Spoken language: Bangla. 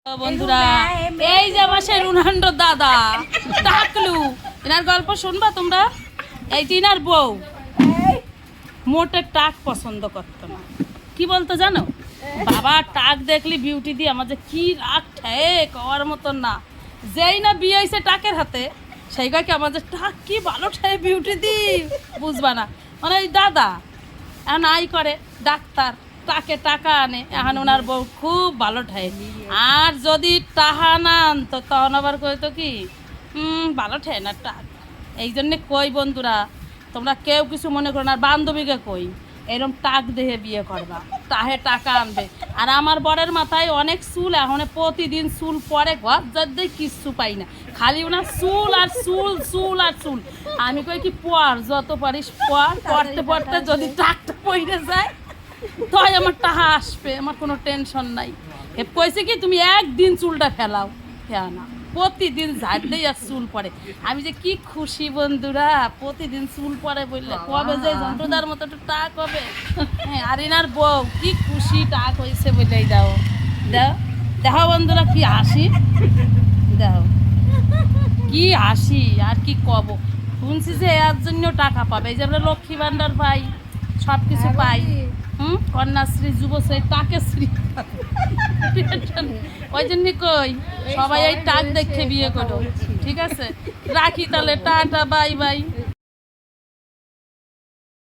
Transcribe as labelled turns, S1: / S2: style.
S1: বন্ধুরা এই যে আমার সেই রুনান্ডো দাদা টাকলু এনার গল্প শুনবা তোমরা। এই তিনার বউ মোটে টাক পছন্দ করতো না, কি বলতো জানো, বাবা টাক দেখলি বিউটি দিয়ে আমাদের কি রাগ ঠেয়ে কওয়ার মতন না। যেই না বিয়ে হয়েছে টাকের হাতে সেই গাকে আমাদের টাক কি ভালো ঠেয়ে বিউটি দি বুঝবা না। মানে ওই দাদা এখন আই করে ডাক্তার টাকে টাকা আনে, এখন ওনার বউ খুব ভালো ঠায়। আর যদি টাহা না আনতো তখন আবার কইতো কি ভালো ঠায় না টাক। এই জন্যে কই বন্ধুরা তোমরা কেউ কিছু মনে করো না, আর বান্ধবীকে কই এরকম টাক দেহে বিয়ে করবা, টাহে টাকা আনবে। আর আমার বরের মাথায় অনেক চুল, এখন প্রতিদিন চুল পরে ঘর যাদের কিচ্ছু পাই না, খালি ওনার চুল আর চুল চুল আর চুল। আমি কই কি পর যত পারিস পর, পড়তে পড়তে যদি টাকটা পড়ে যায় তাই আমার টাকা আসবে, আমার কোনো টেনশন নাই। এ কইছে কি তুমি একদিন চুলটা ফেলাও, ফেলা না প্রতিদিন ঝাড় দেই আর চুল পরে। আমি যে কি খুশি বন্ধুরা, প্রতিদিন চুল পরে বললে কবে যে যন্ত্রদার মতো একটু টাক হবে। হ্যাঁ, আর এনার বউ কি খুশি টাক হয়েছে বলেই দাও দাও দেখো বন্ধুরা কি হাসি, দেখো কি হাসি। আর কি কব, শুনছি যে এর জন্য টাকা পাবে, এই যে আমরা লক্ষ্মী ভান্ডার পাই, সব কিছু পাই, কন্যাশ্রী যুবশ্রী টাকেশ্রী। ওই জন্য কই সবাই এই টাক দেখে বিয়ে করো, ঠিক আছে। রাখি তাহলে, টাটা বাই বাই।